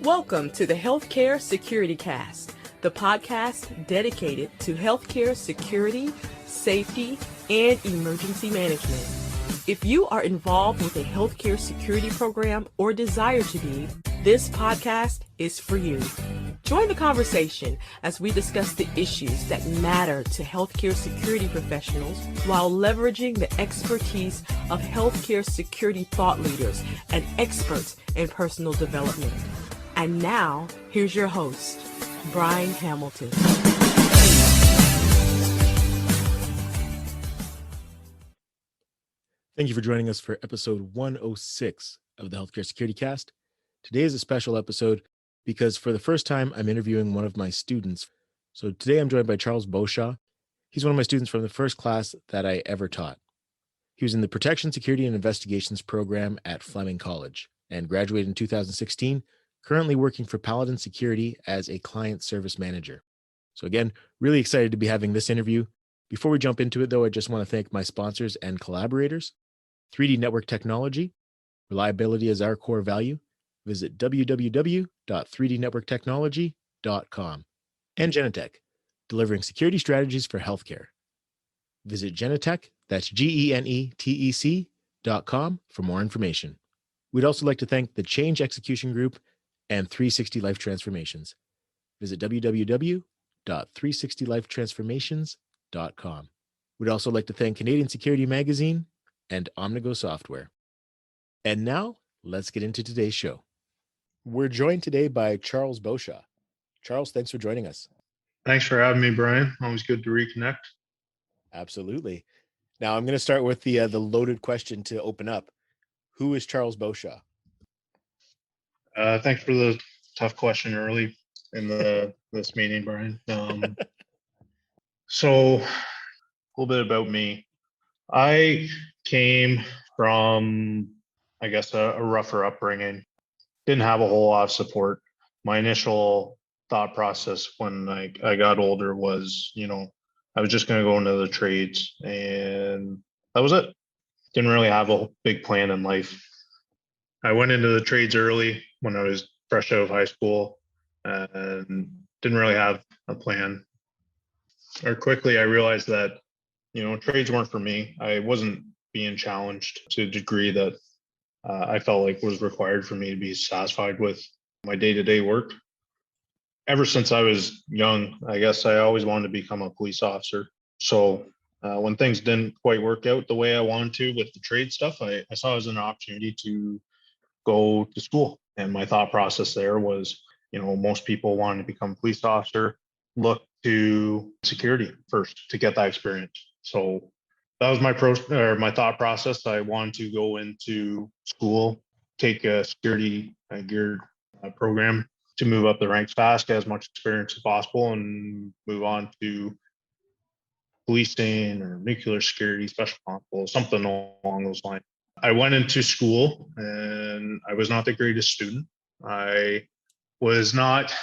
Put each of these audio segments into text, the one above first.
Welcome to the Healthcare Security Cast, the podcast dedicated to healthcare security, safety, and emergency management. If you are involved with a healthcare security program or desire to be, this podcast is for you. Join the conversation as we discuss the issues that matter to healthcare security professionals while leveraging the expertise of healthcare security thought leaders and experts in personal development. And now, here's your host, Brian Hamilton. Thank you for joining us for episode 106 of the Healthcare Security Cast. Today is a special episode because for the first time, I'm interviewing one of my students. So today I'm joined by Charles Boshaw. He's one of my students from the first class that I ever taught. He was in the Protection, Security, and Investigations program at Fleming College and graduated in 2016, currently working for Paladin Security as a client service manager. So again, really excited to be having this interview. Before we jump into it, though, I just want to thank my sponsors and collaborators. 3D Network Technology, reliability is our core value. Visit www.3dnetworktechnology.com. And Genetech, delivering security strategies for healthcare. Visit Genetech, that's GENETEC.com for more information. We'd also like to thank the Change Execution Group and 360 Life Transformations. Visit www.360lifetransformations.com. We'd also like to thank Canadian Security Magazine and Omnigo Software. And now, let's get into today's show. We're joined today by Charles Boshaw. Charles, thanks for joining us. Thanks for having me, Brian. Always good to reconnect. Absolutely. Now, I'm going to start with the loaded question to open up. Who is Charles Boshaw? Thanks for the tough question early in this meeting, Brian. So, a little bit about me. I came from, I guess, a rougher upbringing. Didn't have a whole lot of support. My initial thought process when I got older was, I was just going to go into the trades, and that was it. Didn't really have a big plan in life. I went into the trades early when I was fresh out of high school and didn't really have a plan. Or quickly, I realized that trades weren't for me. I wasn't being challenged to a degree that I felt like was required for me to be satisfied with my day-to-day work. Ever since I was young, I guess I always wanted to become a police officer. So when things didn't quite work out the way I wanted to with the trade stuff, I saw it as an opportunity to go to school. And my thought process there was, most people wanting to become a police officer look to security first to get that experience. So that was my thought process. I wanted to go into school, take a security geared program to move up the ranks fast, get as much experience as possible, and move on to policing or nuclear security, special constables, something along those lines. I went into school and I was not the greatest student. I was not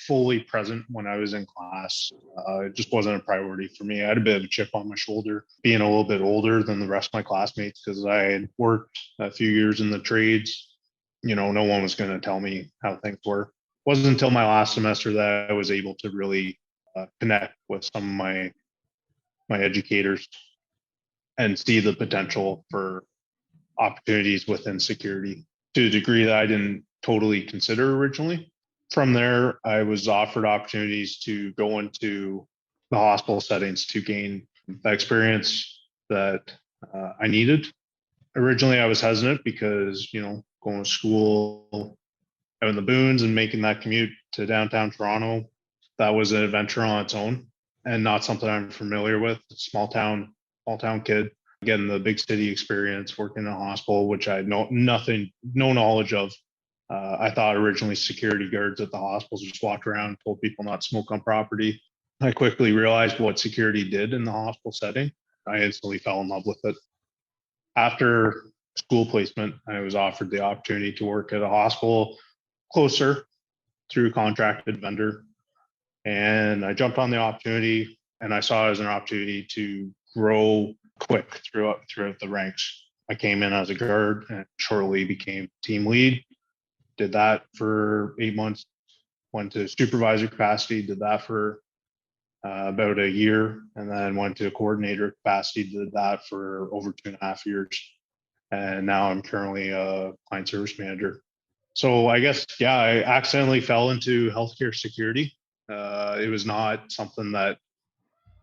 fully present when I was in class. It just wasn't a priority for me. I had a bit of a chip on my shoulder being a little bit older than the rest of my classmates because I had worked a few years in the trades. No one was going to tell me how things were. It wasn't until my last semester that I was able to really connect with some of my educators and see the potential for opportunities within security to a degree that I didn't totally consider originally. From there, I was offered opportunities to go into the hospital settings to gain the experience that I needed. Originally, I was hesitant because, going to school out in the boons and making that commute to downtown Toronto, that was an adventure on its own and not something I'm familiar with. Small town kid, getting the big city experience, working in a hospital, which I had no knowledge of. I thought originally security guards at the hospitals just walked around and told people not to smoke on property. I quickly realized what security did in the hospital setting. I instantly fell in love with it. After school placement, I was offered the opportunity to work at a hospital closer through a contracted vendor. And I jumped on the opportunity and I saw it as an opportunity to grow quick throughout the ranks. I came in as a guard and shortly became team lead. did that for 8 months, went to supervisor capacity, did that for about a year, and then went to coordinator capacity, did that for over 2.5 years. And now I'm currently a client service manager. So I guess, yeah, I accidentally fell into healthcare security. It was not something that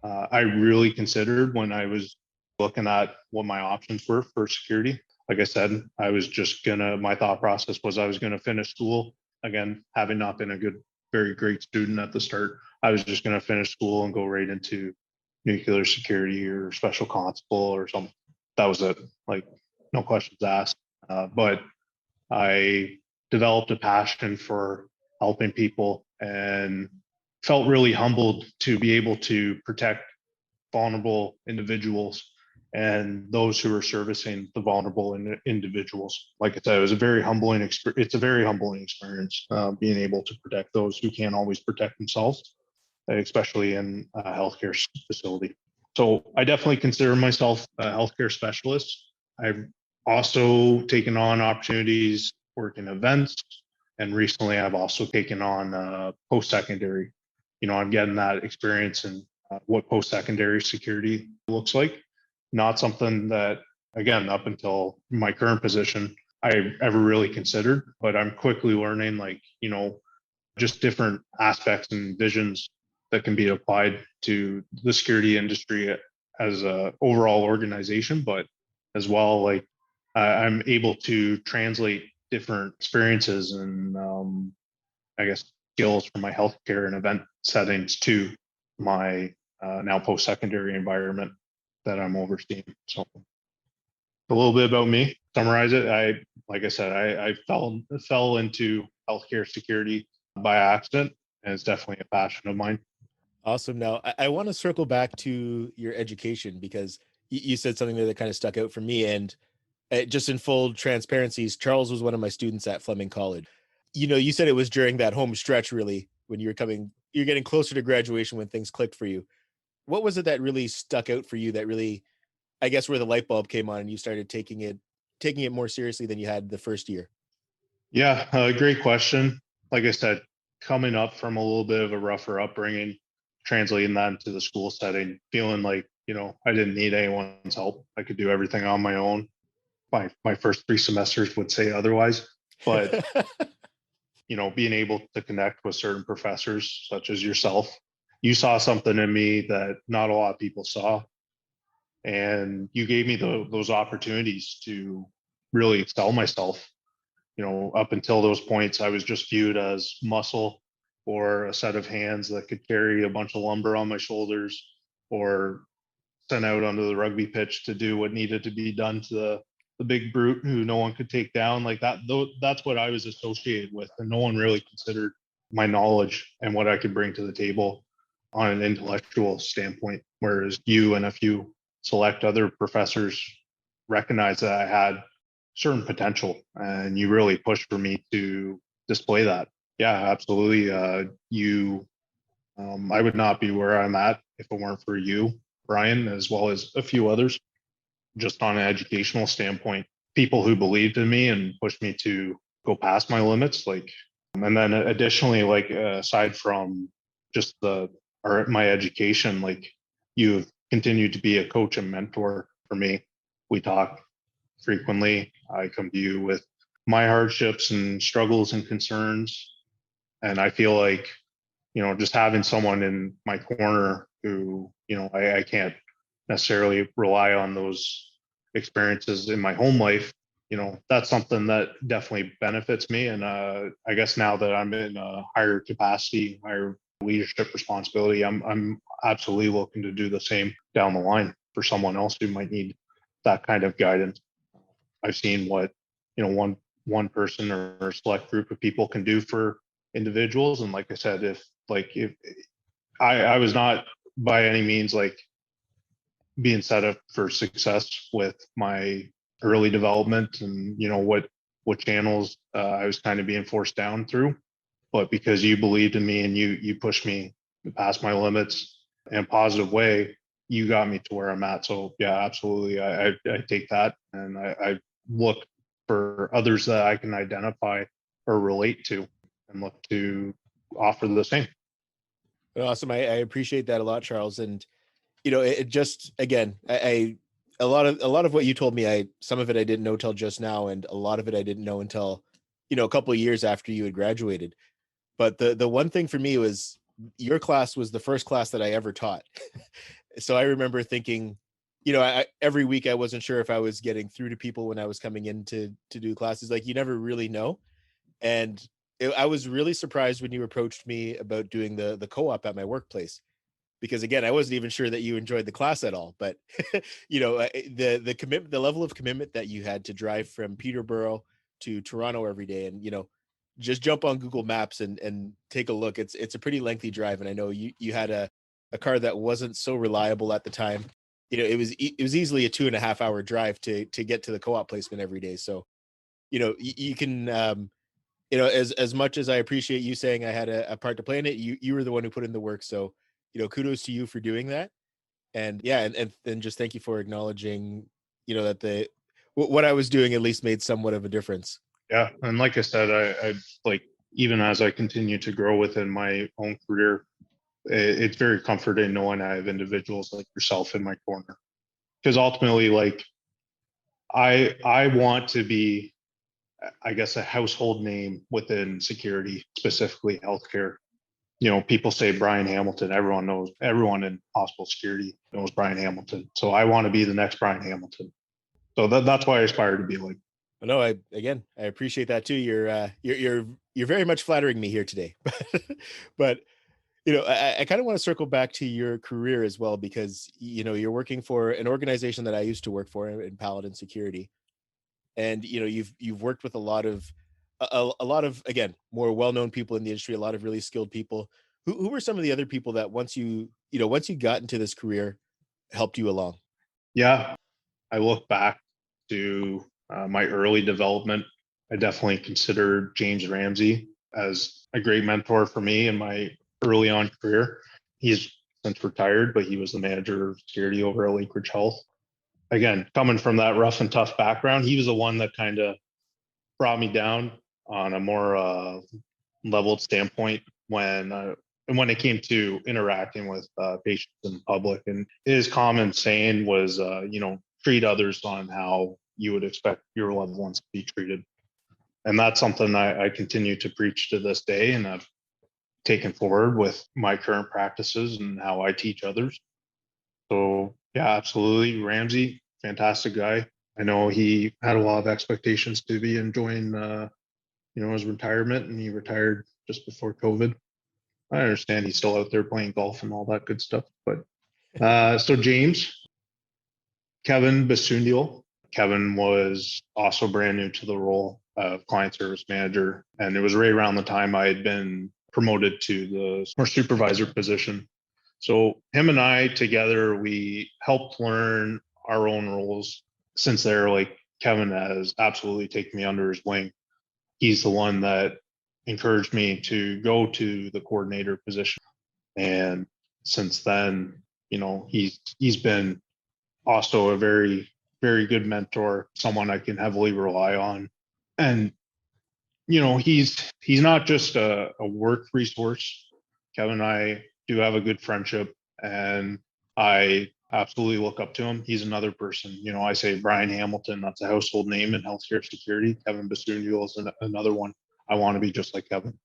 I really considered when I was looking at what my options were for security. Like I said, my thought process was I was going to finish school. Again, having not been a very great student at the start, I was just going to finish school and go right into nuclear security or special constable or something. That was it. Like, no questions asked. But I developed a passion for helping people and felt really humbled to be able to protect vulnerable individuals and those who are servicing the vulnerable individuals. Like I said, it was a very humbling experience. It's a very humbling experience, being able to protect those who can't always protect themselves, especially in a healthcare facility. So I definitely consider myself a healthcare specialist. I've also taken on opportunities working events, and recently I've also taken on post-secondary. I'm getting that experience in what post-secondary security looks like. Not something that, again, up until my current position, I ever really considered, but I'm quickly learning, just different aspects and visions that can be applied to the security industry as a overall organization, but as well, I'm able to translate different experiences and I guess skills from my healthcare and event settings to my now post-secondary environment that I'm overseeing. So a little bit about me. Summarize it. Like I said, I fell into healthcare security by accident, and it's definitely a passion of mine. Awesome. Now, I want to circle back to your education because you said something there that kind of stuck out for me. And just in full transparency, Charles was one of my students at Fleming College. You said it was during that home stretch, really, when you're getting closer to graduation when things clicked for you. What was it that really stuck out for you that really, I guess, where the light bulb came on and you started taking it more seriously than you had the first year? Yeah, great question. Like I said, coming up from a little bit of a rougher upbringing, translating that into the school setting, feeling like, I didn't need anyone's help. I could do everything on my own. My first 3 semesters would say otherwise, but being able to connect with certain professors such as yourself, you saw something in me that not a lot of people saw, and you gave me those opportunities to really excel myself. Up until those points, I was just viewed as muscle or a set of hands that could carry a bunch of lumber on my shoulders or sent out onto the rugby pitch to do what needed to be done to the big brute who no one could take down like that. That's what I was associated with. And no one really considered my knowledge and what I could bring to the table on an intellectual standpoint. Whereas you and a few select other professors recognized that I had certain potential, and you really pushed for me to display that. Yeah, absolutely. I would not be where I'm at if it weren't for you, Brian, as well as a few others, just on an educational standpoint, people who believed in me and pushed me to go past my limits. And then additionally, aside from just my education, you've continued to be a coach and mentor for me. We talk frequently. I come to you with my hardships and struggles and concerns. And I feel like, just having someone in my corner who, I can't necessarily rely on those experiences in my home life, that's something that definitely benefits me. And I guess now that I'm in a higher capacity, higher leadership responsibility, I'm absolutely looking to do the same down the line for someone else who might need that kind of guidance. I've seen what, one person or a select group of people can do for individuals. And like I said, if I was not by any means being set up for success with my early development and what channels I was kind of being forced down through, but because you believed in me and you pushed me past my limits in a positive way, you got me to where I'm at. So yeah, absolutely, I take that, and I look for others that I can identify or relate to and look to offer the same. Awesome. I appreciate that a lot, Charles. And, it just, again, a lot of what you told me, some of it I didn't know till just now. And a lot of it I didn't know until, a couple of years after you had graduated. But the one thing for me was your class was the first class that I ever taught. So I remember thinking, every week I wasn't sure if I was getting through to people when I was coming in to do classes. Like, you never really know. And I was really surprised when you approached me about doing the co-op at my workplace, because again, I wasn't even sure that you enjoyed the class at all. But the commitment, the level of commitment that you had to drive from Peterborough to Toronto every day, and just jump on Google Maps and take a look. It's a pretty lengthy drive, and I know you had a car that wasn't so reliable at the time. It was easily a 2.5 hour drive to get to the co-op placement every day. So you can as much as I appreciate you saying I had a part to play in it, you were the one who put in the work. So kudos to you for doing that. And yeah, and then just thank you for acknowledging that what I was doing at least made somewhat of a difference. Yeah, and like I said, I like, even as I continue to grow within my own career, it's very comforting knowing I have individuals like yourself in my corner, because ultimately, like, I want to be, I guess, a household name within security, specifically healthcare. People say Brian Hamilton. Everyone in hospital security knows Brian Hamilton. So I want to be the next Brian Hamilton. So that's why I aspire to be like. No, I appreciate that too. You're very much flattering me here today. But I kind of want to circle back to your career as well, because you're working for an organization that I used to work for in Paladin Security. And you've worked with a lot of again, more well-known people in the industry, a lot of really skilled people. Who were some of the other people that once you got into this career helped you along? Yeah, I look back to my early development. I definitely consider James Ramsay as a great mentor for me in my early on career. He's since retired, but he was the manager of security over at Lakeridge Health. Again, coming from that rough and tough background, he was the one that kind of brought me down on a more leveled standpoint when it came to interacting with patients in public. And his common saying was, treat others on how you would expect your loved ones to be treated. And that's something I continue to preach to this day, and I've taken forward with my current practices and how I teach others. So yeah, absolutely. Ramsay, fantastic guy. I know he had a lot of expectations to be enjoying, his retirement, and he retired just before COVID. I understand he's still out there playing golf and all that good stuff. But so James, Kevin Bissondyal. Kevin was also brand new to the role of client service manager. And it was right around the time I had been promoted to the more supervisor position. So him and I together, we helped learn our own roles. Since there, like, Kevin has absolutely taken me under his wing. He's the one that encouraged me to go to the coordinator position. And since then, he's been also a very, very good mentor, someone I can heavily rely on. And, he's not just a work resource. Kevin and I do have a good friendship, and I absolutely look up to him. He's another person. I say Brian Hamilton, that's a household name in healthcare security. Kevin Bissondyal is another one. I want to be just like Kevin.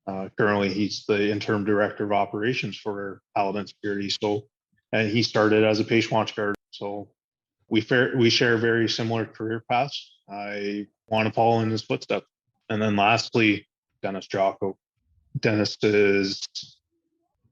Currently, he's the interim director of operations for Paladin Security. So, and he started as a patient watch guard. So we share very similar career paths. I want to follow in his footsteps. And then lastly, Dennis Jocko. Dennis is,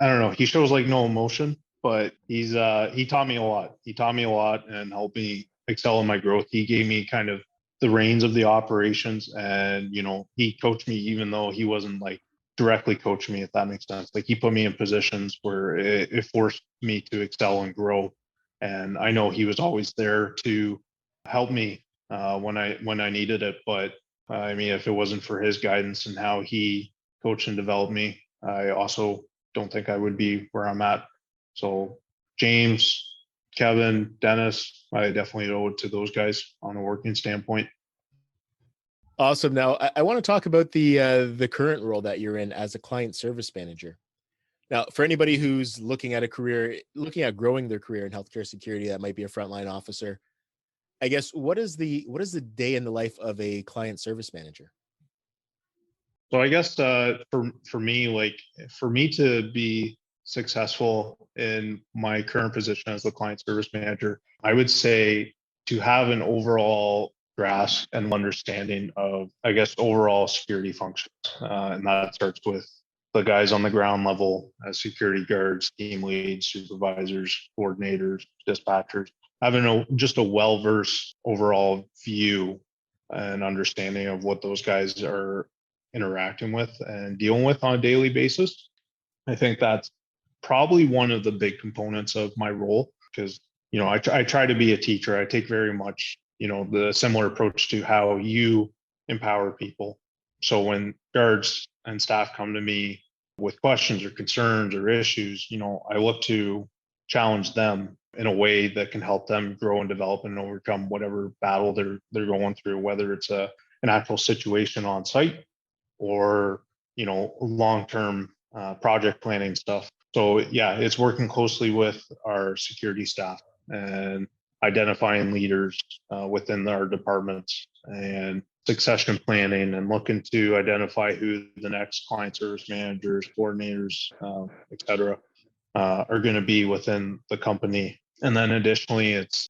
I don't know, he shows like no emotion, but he taught me a lot. He taught me a lot and helped me excel in my growth. He gave me kind of the reins of the operations, and he coached me even though he wasn't like directly coaching me, if that makes sense. Like, he put me in positions where it forced me to excel and grow. And I know he was always there to help me when I needed it. But I mean, if it wasn't for his guidance and how he coached and developed me, I also don't think I would be where I'm at. So James, Kevin, Dennis, I definitely owe it to those guys on a working standpoint. Awesome. Now, I want to talk about the current role that you're in as a client service manager. Now, for anybody who's looking at growing their career in healthcare security, that might be a frontline officer. I guess what is the day in the life of a client service manager? So I guess for me, like for me to be successful in my current position as the client service manager, I would say to have an overall grasp and understanding of, I guess, overall security functions, and that starts with the guys on the ground level as security guards, team leads, supervisors, coordinators, dispatchers, having just a well-versed overall view and understanding of what those guys are interacting with and dealing with on a daily basis. I think that's probably one of the big components of my role because, I try to be a teacher. I take very much, the similar approach to how you empower people. So when guards and staff come to me with questions or concerns or issues, I look to challenge them in a way that can help them grow and develop and overcome whatever battle they're going through, whether it's an actual situation on site or long-term project planning stuff. So yeah, it's working closely with our security staff and identifying leaders within our departments and succession planning and looking to identify who the next client service managers, coordinators, et cetera, are going to be within the company. And then additionally, it's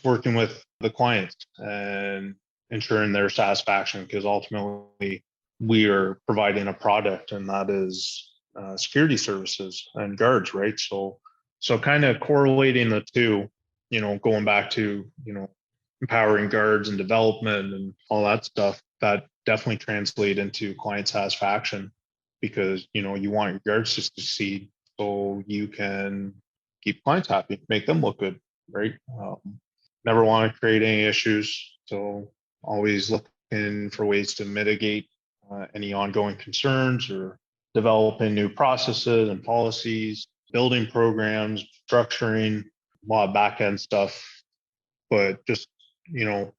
working with the clients and ensuring their satisfaction because ultimately we are providing a product, and that is security services and guards, right? So kind of correlating the two, going back to, empowering guards and development and all that stuff, that definitely translate into client satisfaction because, you want your guards to succeed so you can keep clients happy, make them look good, right? Never want to create any issues. So always looking for ways to mitigate any ongoing concerns or developing new processes and policies, building programs, structuring a lot of back end stuff. But just,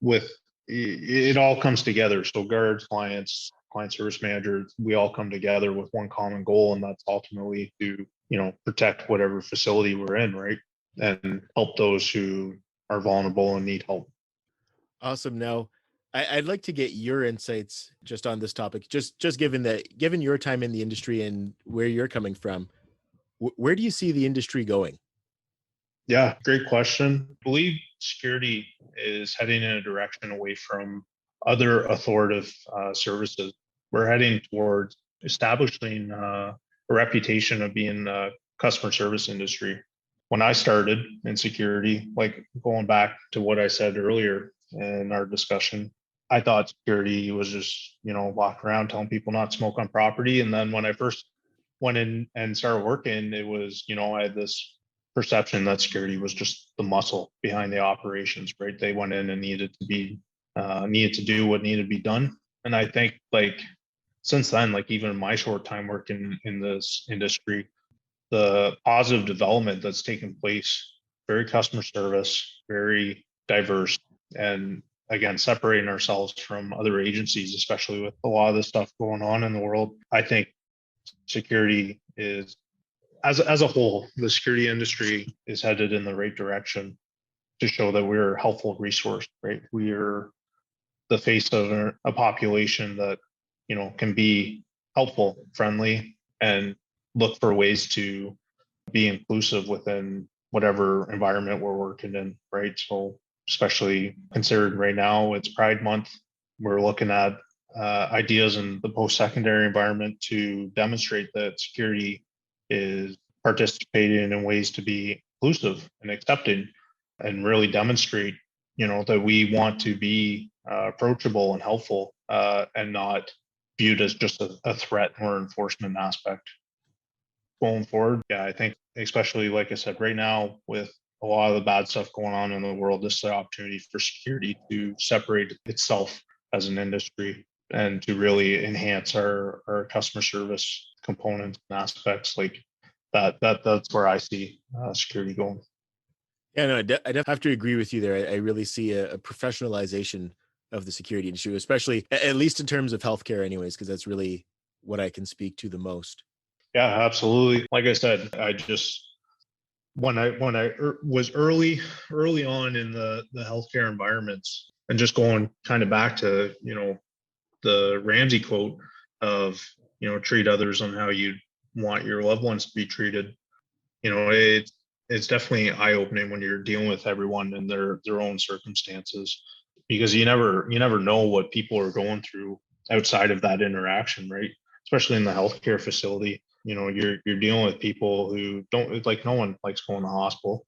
with it all comes together. So guards, clients, client service managers, we all come together with one common goal, and that's ultimately to, protect whatever facility we're in, right? And help those who are vulnerable and need help. Awesome. Now, I'd like to get your insights just on this topic. Just given your time in the industry and where you're coming from, where do you see the industry going? Yeah, great question. I believe security is heading in a direction away from other authoritative services. We're heading towards establishing a reputation of being a customer service industry. When I started in security, like going back to what I said earlier in our discussion, I thought security was just, walk around telling people not to smoke on property. And then when I first went in and started working, it was, I had this perception that security was just the muscle behind the operations, right? They went in and needed to do what needed to be done. And I think like since then, like even in my short time working in this industry, the positive development that's taken place, very customer service, very diverse, and again, separating ourselves from other agencies, especially with a lot of the stuff going on in the world. I think security is, as a whole, the security industry is headed in the right direction to show that we're a helpful resource, right? We're the face of a population that, can be helpful, friendly, and look for ways to be inclusive within whatever environment we're working in, right? So especially considered right now, it's Pride Month. We're looking at ideas in the post-secondary environment to demonstrate that security is participating in ways to be inclusive and accepting, and really demonstrate, that we want to be approachable and helpful, and not viewed as just a threat or enforcement aspect. Going forward, yeah, I think especially like I said, right now with a lot of the bad stuff going on in the world, this is the opportunity for security to separate itself as an industry and to really enhance our customer service components and aspects like that's where I see security going. Yeah, no, I definitely have to agree with you there. I really see a professionalization of the security industry, especially at least in terms of healthcare anyways, because that's really what I can speak to the most. Yeah, absolutely. Like I said, I just was early on in the healthcare environments, and just going kind of back to, the Ramsay quote of, treat others on how you want your loved ones to be treated. It's definitely eye-opening when you're dealing with everyone in their own circumstances, because you never know what people are going through outside of that interaction, right? Especially in the healthcare facility. You're dealing with people who don't like, no one likes going to the hospital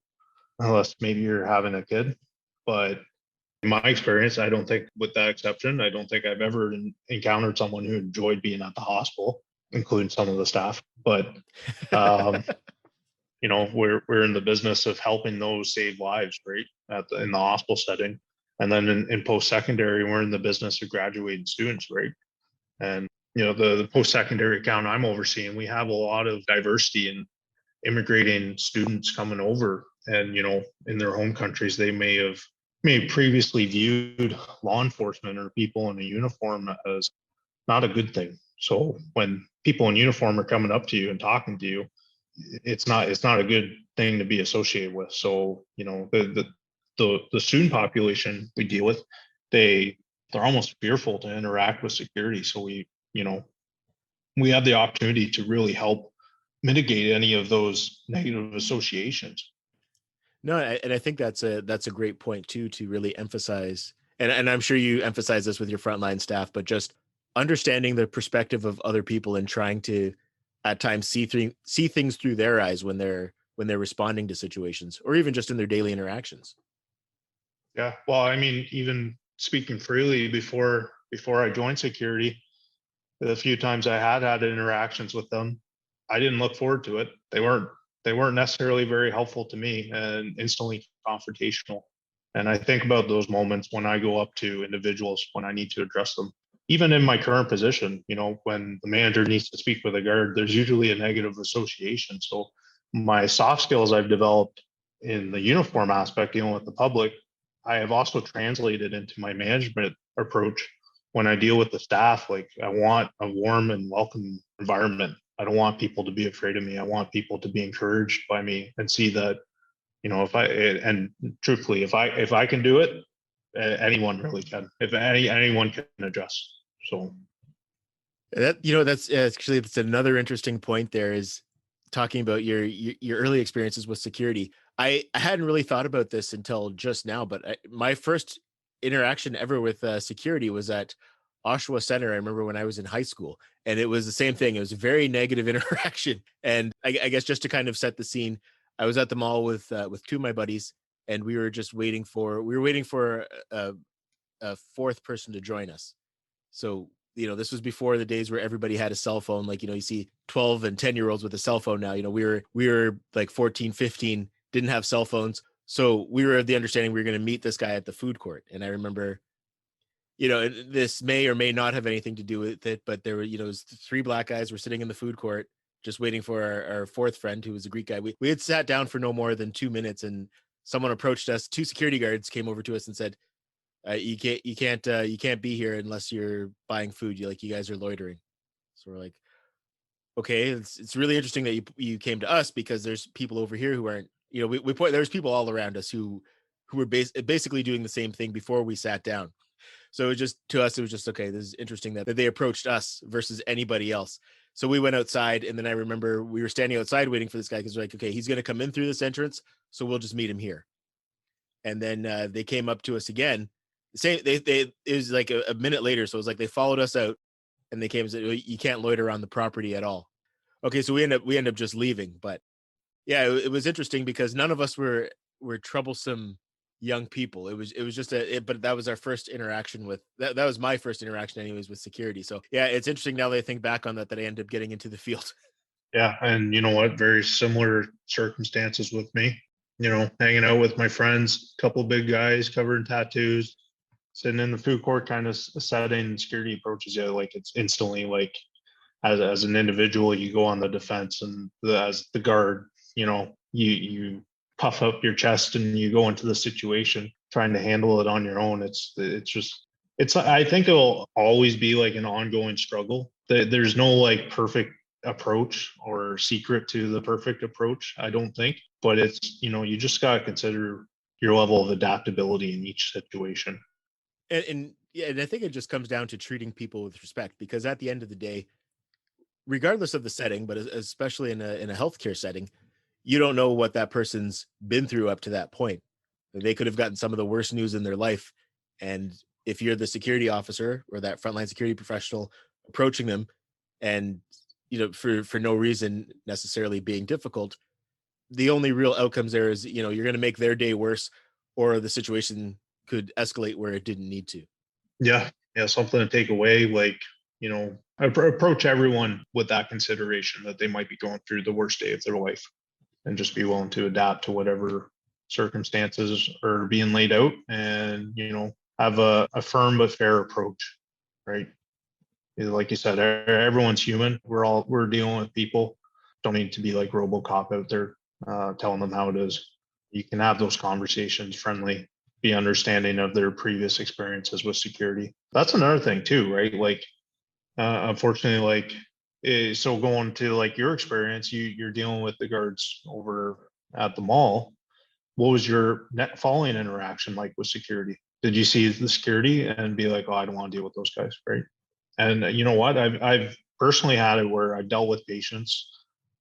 unless maybe you're having a kid. But in my experience, I don't think, with that exception, I don't think I've ever encountered someone who enjoyed being at the hospital, including some of the staff. But um, we're in the business of helping those save lives, right? In the hospital setting. And then in post-secondary, we're in the business of graduating students, right? And, the post-secondary account I'm overseeing, we have a lot of diversity in immigrating students coming over. And, in their home countries, they may have previously viewed law enforcement or people in a uniform as not a good thing. So when people in uniform are coming up to you and talking to you, it's not a good thing to be associated with. So, the student population we deal with, they're almost fearful to interact with security. So we have the opportunity to really help mitigate any of those negative associations. No, and I think that's a great point too, to really emphasize, and I'm sure you emphasize this with your frontline staff, but just understanding the perspective of other people and trying to at times see things through their eyes when they're responding to situations, or even just in their daily interactions. Yeah. Well, I mean, even speaking freely, before I joined security, the few times I had interactions with them, I didn't look forward to it. They weren't necessarily very helpful to me, and instantly confrontational. And I think about those moments when I go up to individuals when I need to address them. Even in my current position, when the manager needs to speak with a guard, there's usually a negative association. So my soft skills I've developed in the uniform aspect, dealing with the public, I have also translated into my management approach. When I deal with the staff, like, I want a warm and welcome environment. I don't want people to be afraid of me. I want people to be encouraged by me and see that, and truthfully, if I can do it, anyone really can. If anyone can adjust. So that's actually, that's another interesting point there, is talking about your early experiences with security. I hadn't really thought about this until just now, but my first interaction ever with security was at Oshawa Center. I remember when I was in high school, and it was the same thing. It was a very negative interaction. And I guess just to kind of set the scene, I was at the mall with two of my buddies, and we were waiting for a fourth person to join us. So, this was before the days where everybody had a cell phone. Like, you see 12 and 10-year-olds with a cell phone now. We were like 14, 15, didn't have cell phones. So we were of the understanding we were going to meet this guy at the food court. And I remember, this may or may not have anything to do with it, but there were, it was three black guys were sitting in the food court just waiting for our fourth friend, who was a Greek guy. We had sat down for no more than 2 minutes, and someone approached us. Two security guards came over to us and said, you can't be here unless you're buying food. You guys are loitering. So we're like, okay, it's really interesting that you came to us, because there's people over here who aren't, we point, there's people all around us who were basically doing the same thing before we sat down. So to us, it was just, okay, this is interesting that they approached us versus anybody else. So we went outside, and then I remember we were standing outside waiting for this guy, because we're like, okay, he's going to come in through this entrance, so we'll just meet him here. And then they came up to us again. It was like a minute later. So it was like they followed us out, and they came and said, you can't loiter on the property at all. Okay, so we end up just leaving. But yeah, it was interesting, because none of us were troublesome young people. It was just but that was our first interaction with that was my first interaction anyways with security. So yeah, it's interesting now that I think back on that I ended up getting into the field. yeah, and you know what? Very similar circumstances with me. Hanging out with my friends, couple big guys covered in tattoos, sitting in the food court kind of setting. Security approaches you, like, it's instantly like, as an individual, you go on the defense, and as the guard, you puff up your chest and you go into the situation trying to handle it on your own. It's just I think it'll always be like an ongoing struggle. There's no like perfect approach or secret to the perfect approach, I don't think. But it's, you just got to consider your level of adaptability in each situation. And yeah, and I think it just comes down to treating people with respect, because at the end of the day, regardless of the setting, but especially in a healthcare setting, you don't know what that person's been through up to that point. They could have gotten some of the worst news in their life. And if you're the security officer or that frontline security professional approaching them, and for no reason necessarily being difficult, the only real outcomes there is, you're going to make their day worse, or the situation could escalate where it didn't need to. Yeah. Yeah. Something to take away, like, approach everyone with that consideration that they might be going through the worst day of their life, and just be willing to adapt to whatever circumstances are being laid out, and, have a firm but fair approach, right? Like you said, everyone's human. We're dealing with people. Don't need to be like RoboCop out there telling them how it is. You can have those conversations friendly, be understanding of their previous experiences with security. That's another thing too, right? Like, unfortunately, like, so going to like your experience, you're dealing with the guards over at the mall. What was your net following interaction like with security? Did you see the security and be like, oh, I don't want to deal with those guys, right? And you know what? I've personally had it where I've dealt with patients.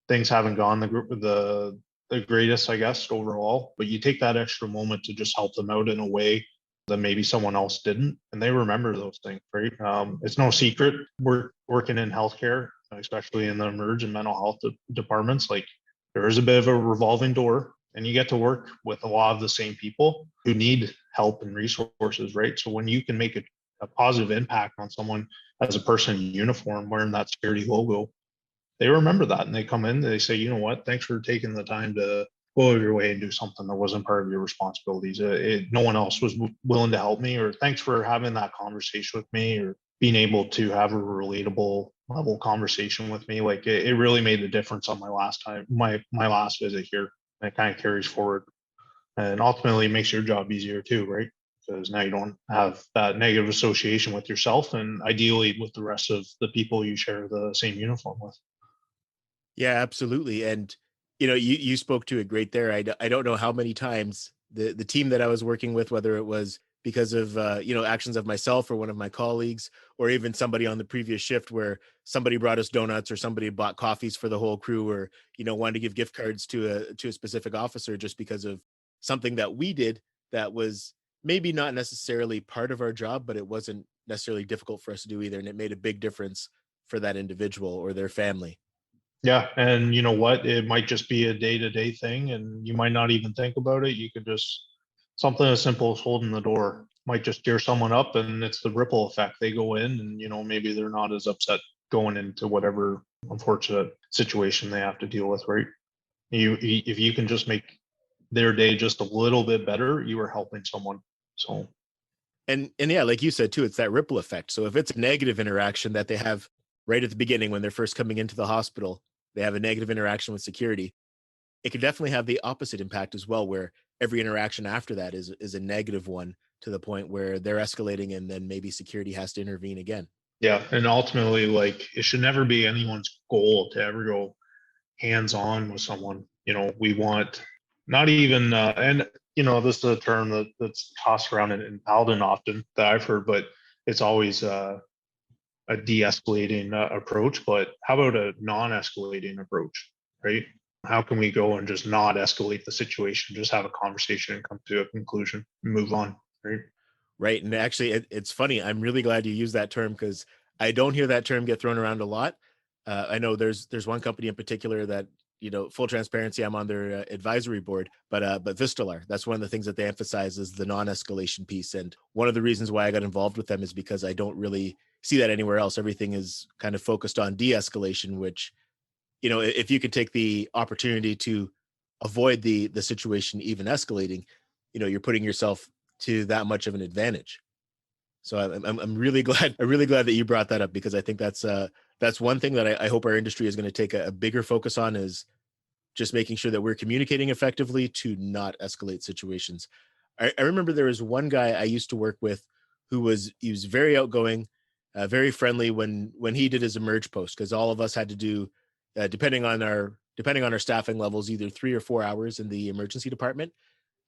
Things haven't gone the greatest, I guess, overall. But you take that extra moment to just help them out in a way that maybe someone else didn't, and they remember those things, right? It's no secret. We're working in healthcare, especially in the emerge and mental health departments. Like, there is a bit of a revolving door, and you get to work with a lot of the same people who need help and resources, right? So when you can make a positive impact on someone as a person in uniform wearing that security logo, they remember that, and they come in, they say, you know what, thanks for taking the time to go out of your way and do something that wasn't part of your responsibilities. No one else was willing to help me, or thanks for having that conversation with me, or being able to have a relatable level conversation with me. Like, it really made a difference on my last visit here. And it kind of carries forward, and ultimately makes your job easier too, right? Because now you don't have that negative association with yourself, and ideally with the rest of the people you share the same uniform with. Yeah, absolutely. And you spoke to it great there. I don't know how many times the team that I was working with, whether it was because of actions of myself or one of my colleagues, or even somebody on the previous shift, where somebody brought us donuts, or somebody bought coffees for the whole crew, or wanted to give gift cards to a specific officer just because of something that we did that was maybe not necessarily part of our job, but it wasn't necessarily difficult for us to do either, and it made a big difference for that individual or their family. Yeah, and you know what? It might just be a day-to-day thing, and you might not even think about it. You could just, something as simple as holding the door might just cheer someone up, and it's the ripple effect. They go in, and maybe they're not as upset going into whatever unfortunate situation they have to deal with, right? If you can just make their day just a little bit better, you are helping someone. So And yeah, like you said too, it's that ripple effect. So if it's a negative interaction that they have right at the beginning when they're first coming into the hospital, they have a negative interaction with security, it could definitely have the opposite impact as well, where every interaction after that is a negative one, to the point where they're escalating, and then maybe security has to intervene again. yeah, and ultimately, like, it should never be anyone's goal to ever go hands-on with someone. We want, not even and this is a term that's tossed around in Paladin often that I've heard, but it's always a de-escalating approach. But how about a non-escalating approach, right? How can we go and just not escalate the situation, just have a conversation and come to a conclusion and move on, right? Right. And actually, it's funny. I'm really glad you use that term, because I don't hear that term get thrown around a lot. I know there's one company in particular that, full transparency, I'm on their advisory board, but Vistelar, that's one of the things that they emphasize is the non-escalation piece. And one of the reasons why I got involved with them is because I don't really see that anywhere else. Everything is kind of focused on de-escalation, which, if you could take the opportunity to avoid the situation even escalating, you're putting yourself to that much of an advantage. So I'm really glad, that you brought that up, because I think that's one thing that I hope our industry is going to take a bigger focus on, is just making sure that we're communicating effectively to not escalate situations. I remember there was one guy I used to work with he was very outgoing, very friendly when he did his emerge post, because all of us had to do, depending on our staffing levels, either 3 or 4 hours in the emergency department.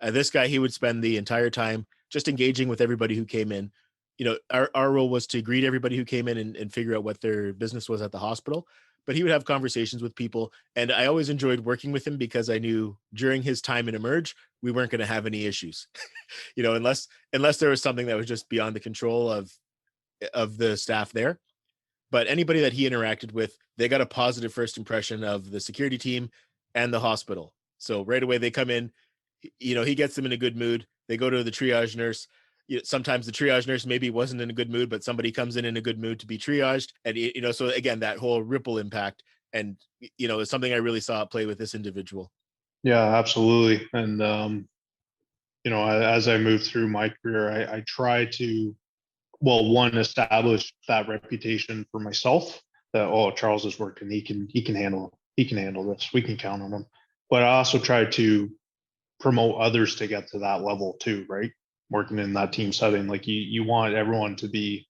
This guy, he would spend the entire time just engaging with everybody who came in. Our role was to greet everybody who came in and figure out what their business was at the hospital. But he would have conversations with people. And I always enjoyed working with him because I knew during his time in emerge, we weren't going to have any issues, unless there was something that was just beyond the control of the staff there. But anybody that he interacted with, they got a positive first impression of the security team and the hospital. So right away they come in, he gets them in a good mood. They go to the triage nurse. Sometimes the triage nurse maybe wasn't in a good mood, but somebody comes in a good mood to be triaged. And, so again, that whole ripple impact. And, it's something I really saw at play with this individual. Yeah, absolutely. And, as I moved through my career, I try to, one, establish that reputation for myself that, Charles is working. He can handle this. We can count on him. But I also try to promote others to get to that level too, right? Working in that team setting, like you want everyone to be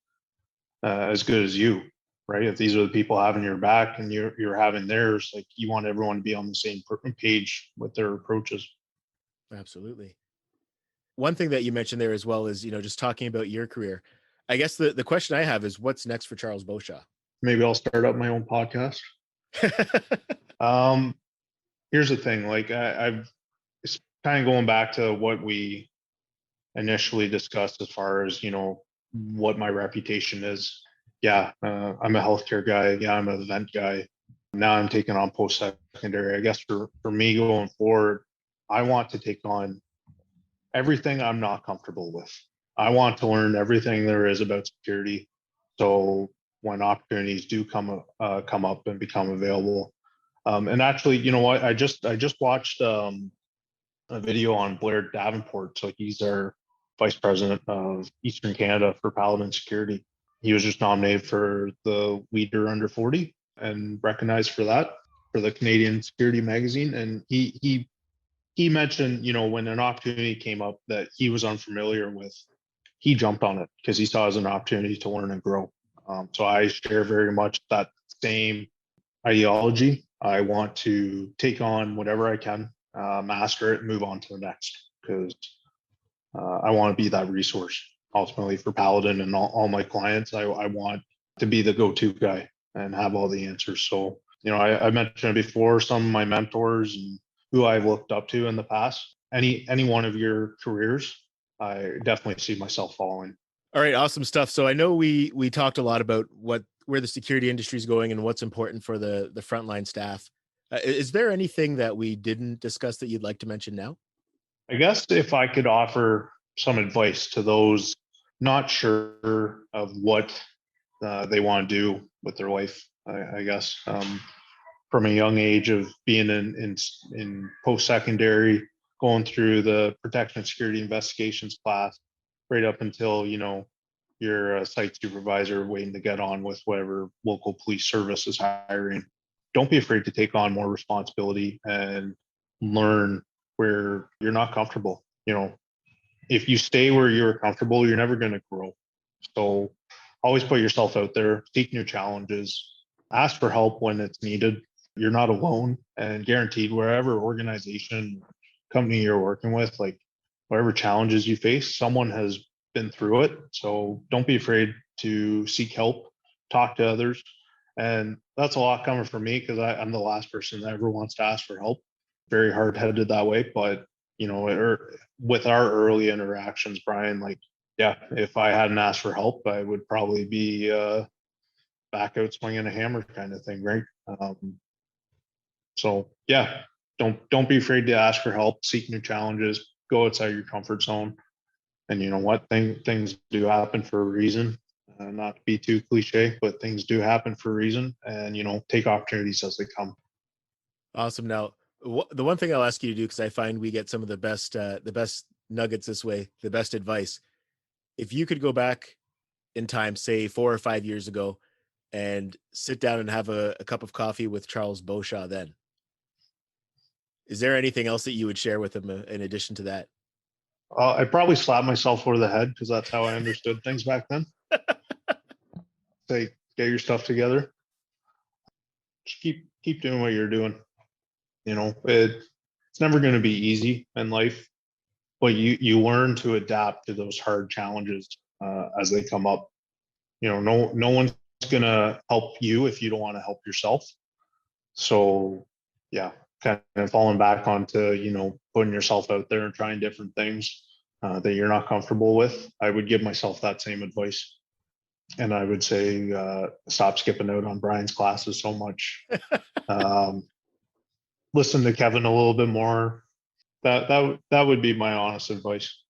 as good as you, right? If these are the people having your back and you're having theirs, like you want everyone to be on the same page with their approaches. Absolutely. One thing that you mentioned there as well is, just talking about your career. I guess the question I have is, what's next for Charles Boshaw? Maybe I'll start up my own podcast. Here's the thing, like I've it's kind of going back to what we initially discussed as far as, what my reputation is. Yeah, I'm a healthcare guy. Yeah, I'm an event guy. Now I'm taking on post-secondary. I guess for me going forward, I want to take on everything I'm not comfortable with. I want to learn everything there is about security. So when opportunities do come up and become available, and actually, you know what? I just watched a video on Blair Davenport. So he's our vice president of Eastern Canada for Paladin Security. He was just nominated for the Leader Under 40 and recognized for that for the Canadian Security Magazine. And he mentioned, when an opportunity came up that he was unfamiliar with, he jumped on it because he saw it as an opportunity to learn and grow. So I share very much that same ideology. I want to take on whatever I can, master it, and move on to the next, because I want to be that resource ultimately for Paladin and all my clients. I want to be the go-to guy and have all the answers. So, I mentioned it before, some of my mentors and who I've looked up to in the past. Any one of your careers, I definitely see myself following. All right, awesome stuff. So I know we talked a lot about where the security industry is going and what's important for the frontline staff. Is there anything that we didn't discuss that you'd like to mention now? I guess if I could offer some advice to those not sure of what they want to do with their life, I guess from a young age of being in post-secondary, going through the protection and security investigations class, right up until, you're a site supervisor waiting to get on with whatever local police service is hiring. Don't be afraid to take on more responsibility and learn where you're not comfortable. If you stay where you're comfortable, you're never going to grow. So always put yourself out there, seek new challenges, ask for help when it's needed. You're not alone, and guaranteed wherever organization, company you're working with, like whatever challenges you face, someone has been through it. So don't be afraid to seek help, talk to others. And that's a lot coming from me because I'm the last person that ever wants to ask for help. Very hard-headed that way. But, with our early interactions, Brian, like, yeah, if I hadn't asked for help, I would probably be back out swinging a hammer kind of thing, right? So yeah, don't be afraid to ask for help, seek new challenges, go outside your comfort zone. And you know what? Things do happen for a reason. Not to be too cliche, but things do happen for a reason. And take opportunities as they come. Awesome. Now, the one thing I'll ask you to do, because I find we get some of the best nuggets this way, the best advice. If you could go back in time, say 4 or 5 years ago, and sit down and have a cup of coffee with Charles Boshaw, then is there anything else that you would share with him in addition to that? I'd probably slap myself over the head because that's how I understood things back then. Say, get your stuff together. Just keep doing what you're doing. It's never going to be easy in life, but you learn to adapt to those hard challenges as they come up. No one's going to help you if you don't want to help yourself. So yeah, kind of falling back onto putting yourself out there and trying different things that you're not comfortable with. I would give myself that same advice. And I would say, stop skipping out on Brian's classes so much. Listen to Kevin a little bit more. That would be my honest advice.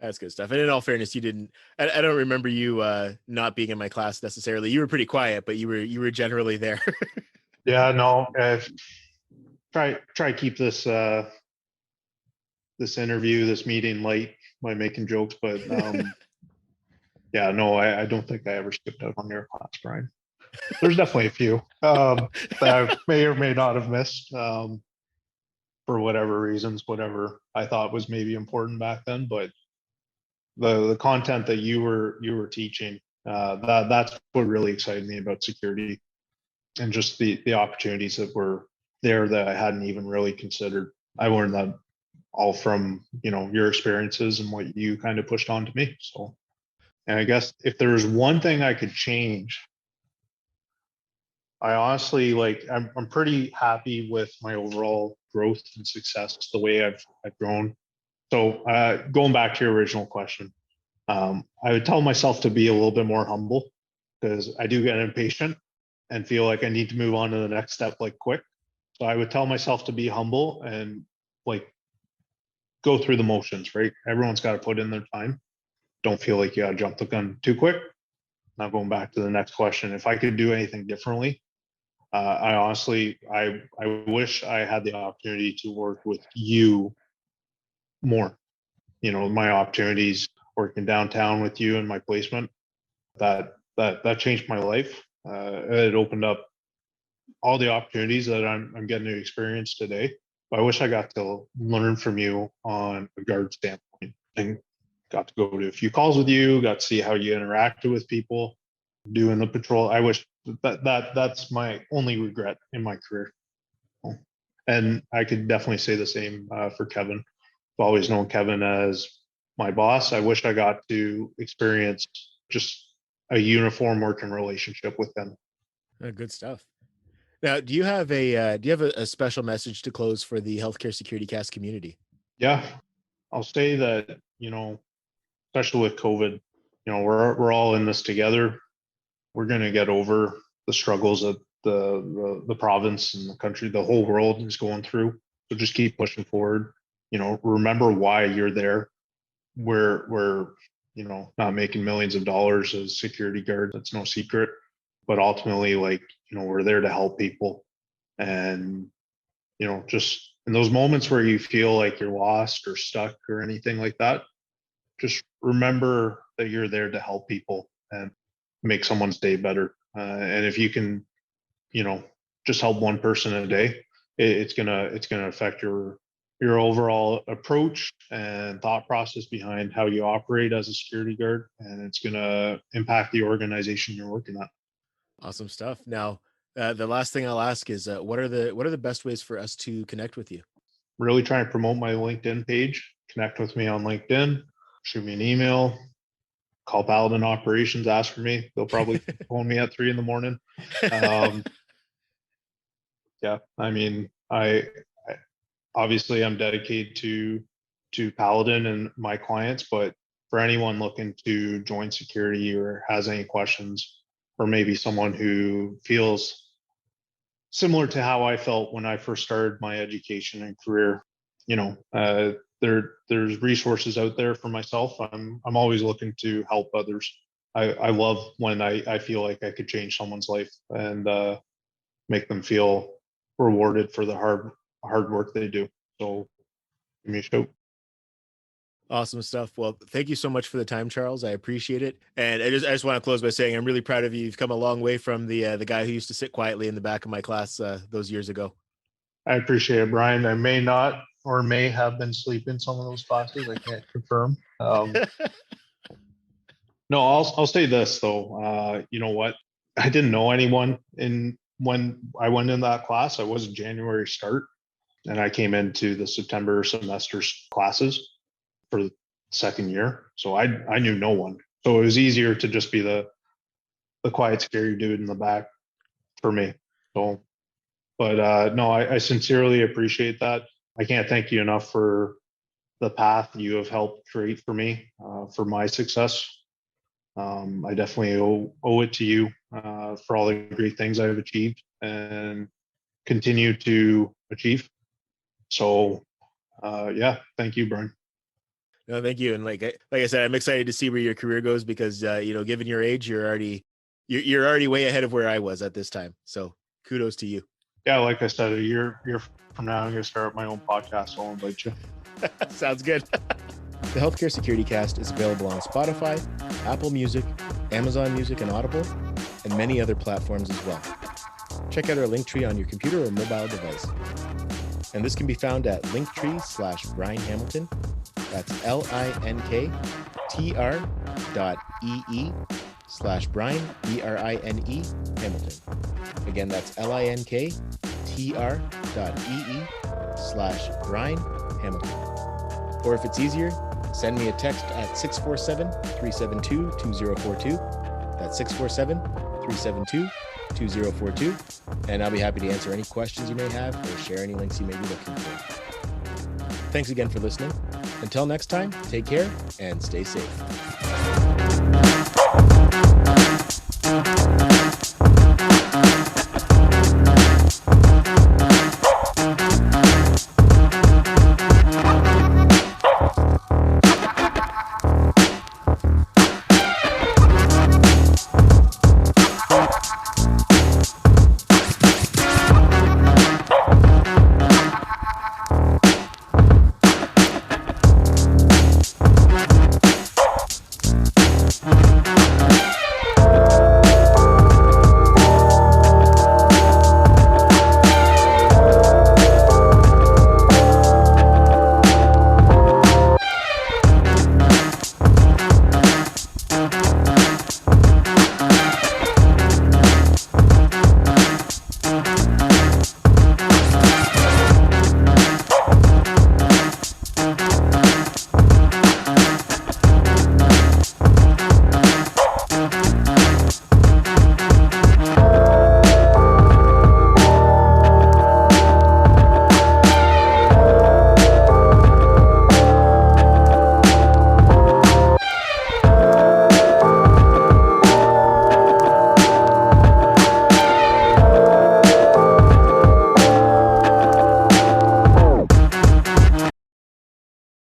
That's good stuff. And in all fairness, you didn't. I don't remember you not being in my class necessarily. You were pretty quiet, but you were generally there. Yeah, no. Try keep this interview, this meeting light by making jokes, but yeah, no, I don't think I ever skipped out on your class, Brian. There's definitely a few that I may or may not have missed for whatever reasons, whatever I thought was maybe important back then. But the content that you were teaching, that's what really excited me about security, and just the opportunities that were there that I hadn't even really considered. I learned that all from your experiences and what you kind of pushed on to me. So. And I guess if there's one thing I could change, I honestly I'm pretty happy with my overall growth and success, the way I've grown. So going back to your original question, I would tell myself to be a little bit more humble, because I do get impatient and feel like I need to move on to the next step quick. So I would tell myself to be humble and go through the motions, right? Everyone's got to put in their time. Don't feel like you got to jump the gun too quick. Now going back to the next question, if I could do anything differently, I honestly, I wish I had the opportunity to work with you more. My opportunities working downtown with you and my placement, that changed my life. It opened up all the opportunities that I'm getting to experience today. But I wish I got to learn from you on a guard standpoint, and got to go to a few calls with you, got to see how you interacted with people doing the patrol. I wish that's my only regret in my career. And I could definitely say the same for Kevin. I've always known Kevin as my boss. I wish I got to experience just a uniform working relationship with him. Good stuff. Now, do you have a special message to close for the Healthcare Security Cast community? Yeah, I'll say that, especially with COVID, we're all in this together. We're going to get over the struggles that the province and the country, the whole world is going through. So just keep pushing forward. Remember why you're there. We're not making millions of dollars as security guards. That's no secret. But ultimately, we're there to help people. And, just in those moments where you feel like you're lost or stuck or anything like that, just remember that you're there to help people and make someone's day better. And if you can, just help one person a day, it's gonna affect your overall approach and thought process behind how you operate as a security guard, and it's gonna impact the organization you're working at. Awesome stuff. Now, the last thing I'll ask is, what are the best ways for us to connect with you? Really trying to promote my LinkedIn page. Connect with me on LinkedIn. Shoot me an email. Call Paladin Operations. Ask for me. They'll probably phone me at 3 a.m. Yeah, I mean, I obviously I'm dedicated to Paladin and my clients, but for anyone looking to join security or has any questions, or maybe someone who feels similar to how I felt when I first started my education and career, there's resources out there for myself. I'm always looking to help others. I love when I feel like I could change someone's life and make them feel rewarded for the hard work they do. So give me a shout. Awesome stuff. Well, thank you so much for the time, Charles. I appreciate it. And I just want to close by saying I'm really proud of you. You've come a long way from the guy who used to sit quietly in the back of my class those years ago. I appreciate it, Brian. I may not or may have been sleeping some of those classes. I can't confirm. No, I'll say this though. You know what? I didn't know anyone when I went in that class. I was a January start, and I came into the September semester's classes for the second year. So I knew no one. So it was easier to just be the quiet, scary dude in the back for me. So, but no, I sincerely appreciate that. I can't thank you enough for the path you have helped create for me, for my success. I definitely owe it to you for all the great things I've achieved and continue to achieve. So, yeah, thank you, Brian. No, thank you. And like I said, I'm excited to see where your career goes because given your age, you're already way ahead of where I was at this time. So kudos to you. Yeah, like I said, a year from now, I'm going to start my own podcast. So I'll invite you. Sounds good. The Healthcare Security Cast is available on Spotify, Apple Music, Amazon Music and Audible, and many other platforms as well. Check out our link tree on your computer or mobile device. And this can be found at linktree/Brian Hamilton. That's linktr.ee/Brian, B-R-I-N-E, Hamilton. Again, that's linktr.ee/Brian Hamilton. Or if it's easier, send me a text at 647-372-2042. That's 647-372-2042. And I'll be happy to answer any questions you may have or share any links you may be looking for. Thanks again for listening. Until next time, take care and stay safe.